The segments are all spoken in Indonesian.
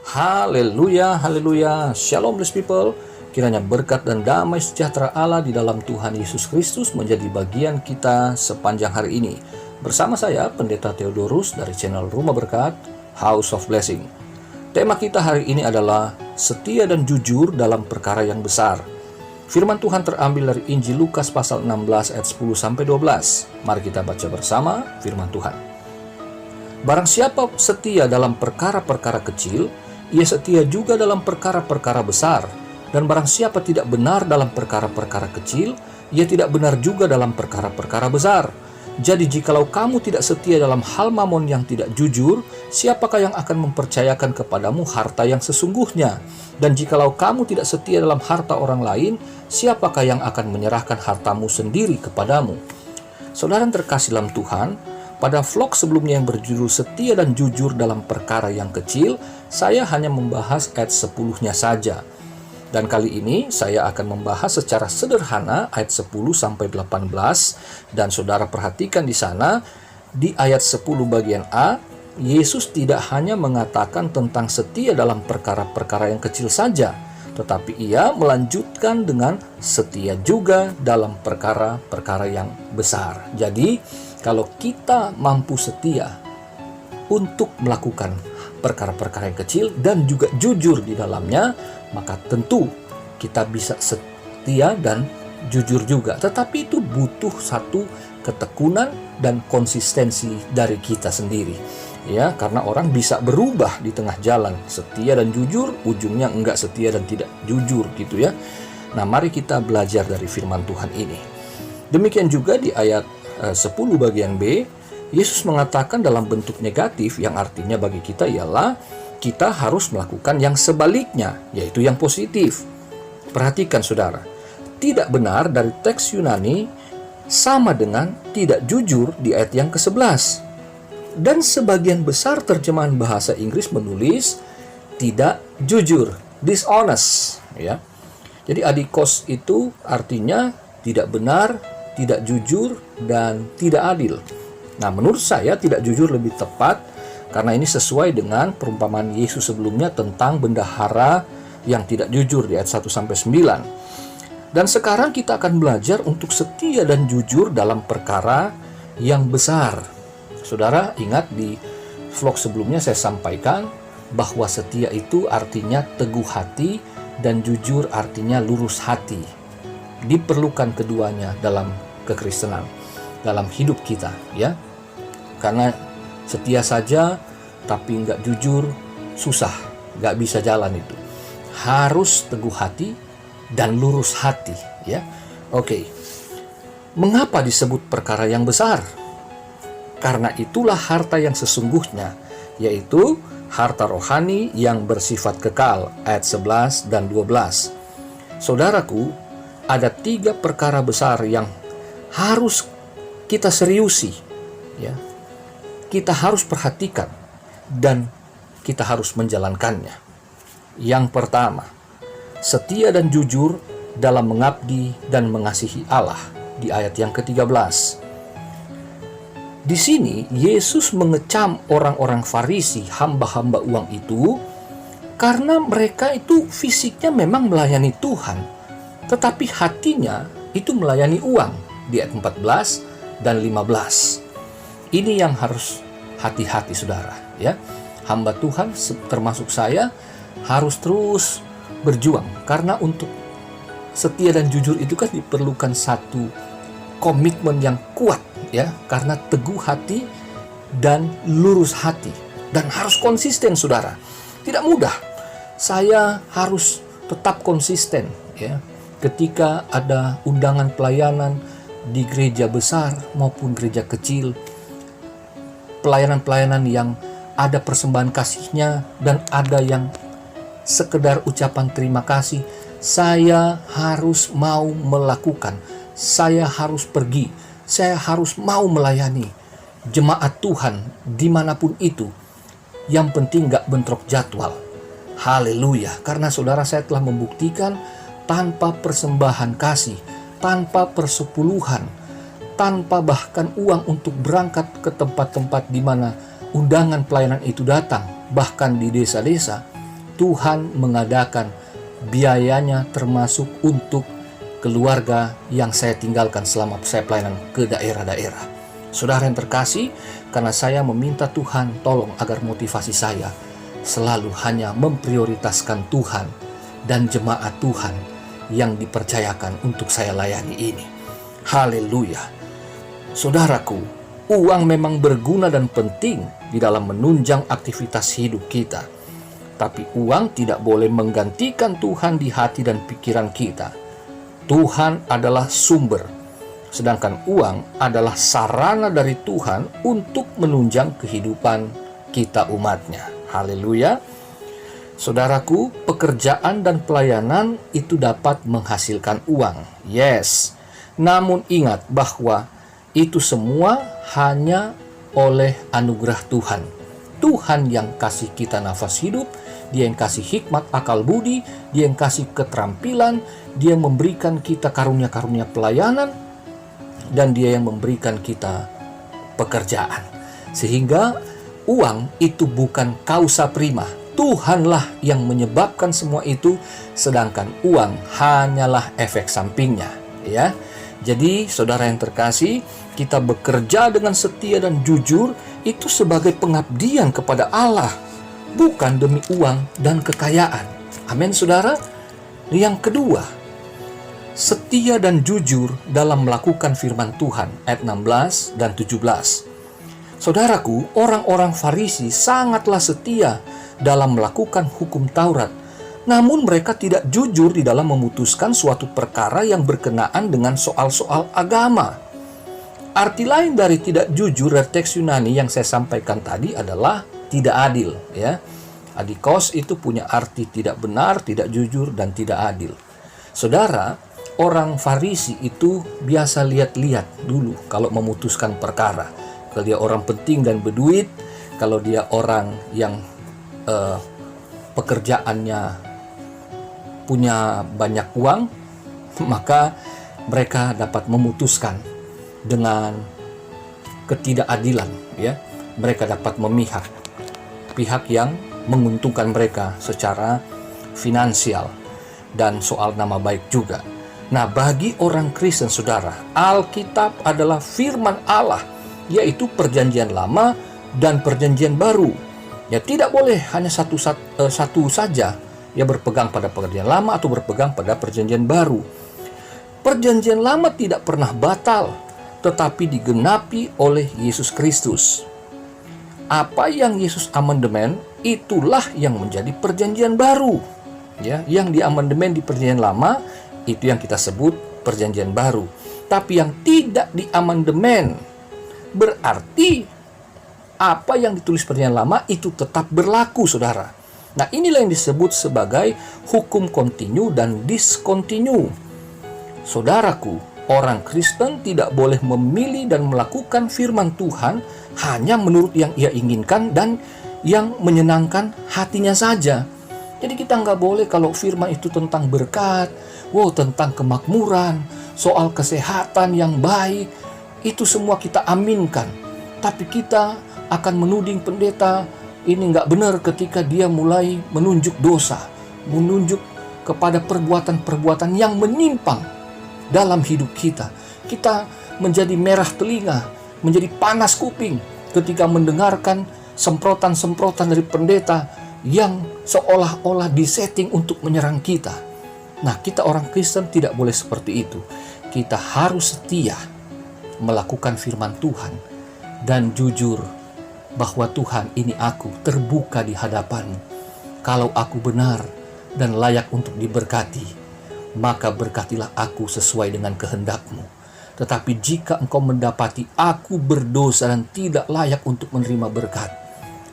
Haleluya, haleluya. Shalom blessed people. Kiranya berkat dan damai sejahtera Allah di dalam Tuhan Yesus Kristus menjadi bagian kita sepanjang hari ini. Bersama saya, Pendeta Theodorus dari channel Rumah Berkat, House of Blessing. Tema kita hari ini adalah setia dan jujur dalam perkara yang besar. Firman Tuhan terambil dari Injil Lukas pasal 16 ayat 10-12. Mari kita baca bersama firman Tuhan. Barang siapa setia dalam perkara-perkara kecil, ia setia juga dalam perkara-perkara besar. Dan barang siapa tidak benar dalam perkara-perkara kecil, ia tidak benar juga dalam perkara-perkara besar. Jadi jikalau kamu tidak setia dalam hal mamon yang tidak jujur, siapakah yang akan mempercayakan kepadamu harta yang sesungguhnya? Dan jikalau kamu tidak setia dalam harta orang lain, siapakah yang akan menyerahkan hartamu sendiri kepadamu? Saudara yang terkasih dalam Tuhan, pada vlog sebelumnya yang berjudul Setia dan Jujur dalam Perkara yang Kecil, saya hanya membahas ayat 10-nya saja. Dan kali ini saya akan membahas secara sederhana ayat 10-18, dan saudara perhatikan di sana, di ayat 10 bagian A, Yesus tidak hanya mengatakan tentang setia dalam perkara-perkara yang kecil saja, tetapi ia melanjutkan dengan setia juga dalam perkara-perkara yang besar. Jadi, kalau kita mampu setia untuk melakukan perkara-perkara yang kecil dan juga jujur di dalamnya, maka tentu kita bisa setia dan jujur juga. Tetapi itu butuh satu ketekunan dan konsistensi dari kita sendiri. Ya, karena orang bisa berubah di tengah jalan, setia dan jujur, ujungnya enggak setia dan tidak jujur gitu ya. Nah, mari kita belajar dari firman Tuhan ini. Demikian juga di ayat 10 bagian B, Yesus mengatakan dalam bentuk negatif yang artinya bagi kita ialah kita harus melakukan yang sebaliknya, yaitu yang positif. Perhatikan saudara, tidak benar dari teks Yunani sama dengan tidak jujur di ayat yang ke-11. Dan sebagian besar terjemahan bahasa Inggris menulis tidak jujur, dishonest, ya. Jadi adikos itu artinya tidak benar, tidak jujur, dan tidak adil. Nah, menurut saya tidak jujur lebih tepat karena ini sesuai dengan perumpamaan Yesus sebelumnya tentang bendahara yang tidak jujur di ayat 1-9. Dan sekarang kita akan belajar untuk setia dan jujur dalam perkara yang besar. Saudara ingat di vlog sebelumnya saya sampaikan bahwa setia itu artinya teguh hati dan jujur artinya lurus hati. Diperlukan keduanya dalam kekristenan, dalam hidup kita, ya. Karena setia saja tapi nggak jujur susah, nggak bisa jalan itu. Harus teguh hati dan lurus hati, ya. Oke. Mengapa disebut perkara yang besar? Karena itulah harta yang sesungguhnya, yaitu harta rohani yang bersifat kekal, ayat 11 dan 12. Saudaraku, ada 3 perkara besar yang harus kita seriusi, ya. Kita harus perhatikan dan kita harus menjalankannya. Yang pertama, setia dan jujur dalam mengabdi dan mengasihi Allah di ayat yang ke-13. Di sini Yesus mengecam orang-orang Farisi, hamba-hamba uang itu, karena mereka itu fisiknya memang melayani Tuhan, tetapi hatinya itu melayani uang di ayat 14 dan 15. Ini yang harus hati-hati saudara, ya. Hamba Tuhan termasuk saya harus terus berjuang karena untuk setia dan jujur itu kan diperlukan satu komitmen yang kuat, ya, karena teguh hati dan lurus hati dan harus konsisten saudara. Tidak mudah. Saya harus tetap konsisten, ya. Ketika ada undangan pelayanan di gereja besar maupun gereja kecil, pelayanan-pelayanan yang ada persembahan kasihnya dan ada yang sekedar ucapan terima kasih, saya harus mau melakukan, saya harus pergi, saya harus mau melayani jemaat Tuhan dimanapun itu. Yang penting gak bentrok jadwal. Haleluya, karena saudara saya telah membuktikan tanpa persembahan kasih, tanpa persepuluhan, tanpa bahkan uang untuk berangkat ke tempat-tempat di mana undangan pelayanan itu datang, bahkan di desa-desa, Tuhan mengadakan biayanya termasuk untuk keluarga yang saya tinggalkan selama saya pelayanan ke daerah-daerah. Saudara yang terkasih, karena saya meminta Tuhan tolong agar motivasi saya selalu hanya memprioritaskan Tuhan dan jemaat Tuhan yang dipercayakan untuk saya layani ini. Haleluya. Saudaraku, uang memang berguna dan penting di dalam menunjang aktivitas hidup kita. Tapi uang tidak boleh menggantikan Tuhan di hati dan pikiran kita. Tuhan adalah sumber, sedangkan uang adalah sarana dari Tuhan untuk menunjang kehidupan kita umatnya. Haleluya. Saudaraku, pekerjaan dan pelayanan itu dapat menghasilkan uang. Yes. Namun ingat bahwa itu semua hanya oleh anugerah Tuhan. Tuhan yang kasih kita nafas hidup, Dia yang kasih hikmat akal budi, Dia yang kasih keterampilan, Dia yang memberikan kita karunia-karunia pelayanan, dan Dia yang memberikan kita pekerjaan. Sehingga uang itu bukan kausa prima. Tuhanlah yang menyebabkan semua itu, sedangkan uang hanyalah efek sampingnya, ya. Jadi, saudara yang terkasih, kita bekerja dengan setia dan jujur itu sebagai pengabdian kepada Allah, bukan demi uang dan kekayaan. Amin, saudara. Yang kedua, setia dan jujur dalam melakukan firman Tuhan, ayat 16 dan 17. Saudaraku, orang-orang Farisi sangatlah setia dalam melakukan hukum Taurat, namun mereka tidak jujur di dalam memutuskan suatu perkara yang berkenaan dengan soal-soal agama. Arti lain dari tidak jujur dari teks Yunani yang saya sampaikan tadi adalah tidak adil, ya. Adikos itu punya arti tidak benar, tidak jujur, dan tidak adil. Saudara, orang Farisi itu biasa lihat-lihat dulu kalau memutuskan perkara. Kalau dia orang penting dan berduit, kalau dia orang yang pekerjaannya punya banyak uang, maka mereka dapat memutuskan dengan ketidakadilan, ya. Mereka dapat memihak pihak yang menguntungkan mereka secara finansial dan soal nama baik juga. Nah, bagi orang Kristen, saudara, Alkitab adalah firman Allah, yaitu perjanjian lama dan perjanjian baru. Ya, tidak boleh hanya satu saja ya berpegang pada perjanjian lama atau berpegang pada perjanjian baru. Perjanjian lama tidak pernah batal, tetapi digenapi oleh Yesus Kristus. Apa yang Yesus amandemen, itulah yang menjadi perjanjian baru. Ya, yang diamandemen di perjanjian lama itu yang kita sebut perjanjian baru. Tapi yang tidak diamandemen berarti apa yang ditulis perjanjian lama itu tetap berlaku, saudara. Nah, inilah yang disebut sebagai hukum kontinu dan diskontinu. Saudaraku, orang Kristen tidak boleh memilih dan melakukan firman Tuhan hanya menurut yang ia inginkan dan yang menyenangkan hatinya saja. Jadi kita nggak boleh kalau firman itu tentang berkat, tentang kemakmuran, soal kesehatan yang baik, itu semua kita aminkan. Tapi kita akan menuding pendeta ini nggak benar ketika dia mulai menunjuk dosa, menunjuk kepada perbuatan-perbuatan yang menyimpang dalam hidup kita. Kita menjadi merah telinga, menjadi panas kuping ketika mendengarkan semprotan-semprotan dari pendeta yang seolah-olah disetting untuk menyerang kita. Nah, kita orang Kristen tidak boleh seperti itu. Kita harus setia melakukan firman Tuhan dan jujur bahwa Tuhan, ini aku terbuka di hadapan-Mu. Kalau aku benar dan layak untuk diberkati, maka berkatilah aku sesuai dengan kehendak-Mu. Tetapi jika Engkau mendapati aku berdosa dan tidak layak untuk menerima berkat,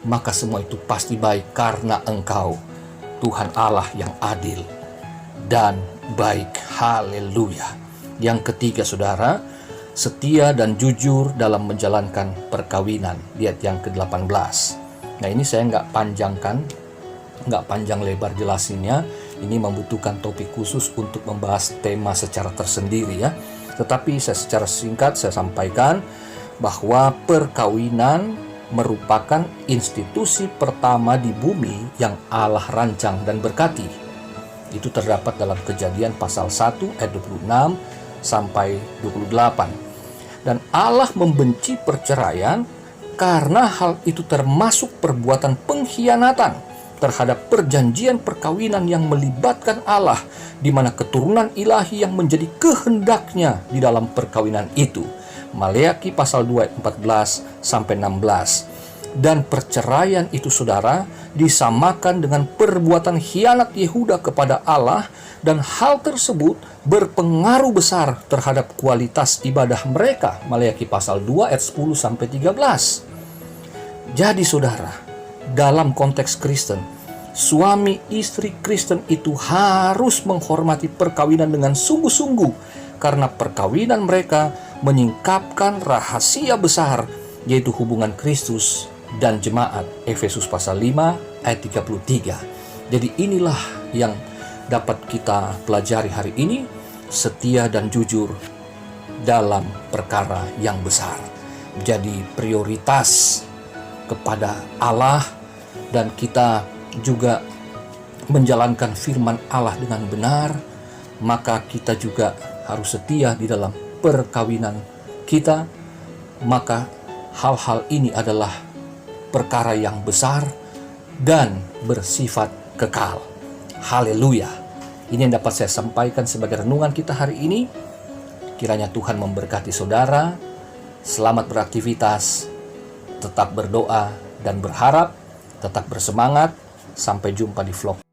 maka semua itu pasti baik karena Engkau, Tuhan Allah yang adil dan baik. Haleluya. Yang ketiga, saudara, setia dan jujur dalam menjalankan perkawinan. Lihat yang ke-18. Nah, ini saya nggak panjang lebar jelasinnya. Ini membutuhkan topik khusus untuk membahas tema secara tersendiri, ya. Tetapi secara singkat saya sampaikan bahwa perkawinan merupakan institusi pertama di bumi yang Allah rancang dan berkati. Itu terdapat dalam Kejadian pasal 1 ayat 26 sampai 28. Dan Allah membenci perceraian karena hal itu termasuk perbuatan pengkhianatan terhadap perjanjian perkawinan yang melibatkan Allah, di mana keturunan ilahi yang menjadi kehendaknya di dalam perkawinan itu. Maleakhi pasal 2 ayat 14 sampai 16. Dan perceraian itu, saudara, disamakan dengan perbuatan khianat Yehuda kepada Allah, dan hal tersebut berpengaruh besar terhadap kualitas ibadah mereka. Maleakhi pasal 2 ayat 10 sampai 13. Jadi saudara, dalam konteks Kristen, suami istri Kristen itu harus menghormati perkawinan dengan sungguh-sungguh, karena perkawinan mereka menyingkapkan rahasia besar, yaitu hubungan Kristus dan jemaat. Efesus pasal 5 ayat 33. Jadi inilah yang dapat kita pelajari hari ini, setia dan jujur dalam perkara yang besar. Jadi prioritas kepada Allah, dan kita juga menjalankan firman Allah dengan benar, maka kita juga harus setia di dalam perkawinan kita. Maka hal-hal ini adalah perkara yang besar dan bersifat kekal. Haleluya. Ini yang dapat saya sampaikan sebagai renungan kita hari ini. Kiranya Tuhan memberkati saudara. Selamat beraktivitas, tetap berdoa dan berharap, tetap bersemangat. Sampai jumpa di vlog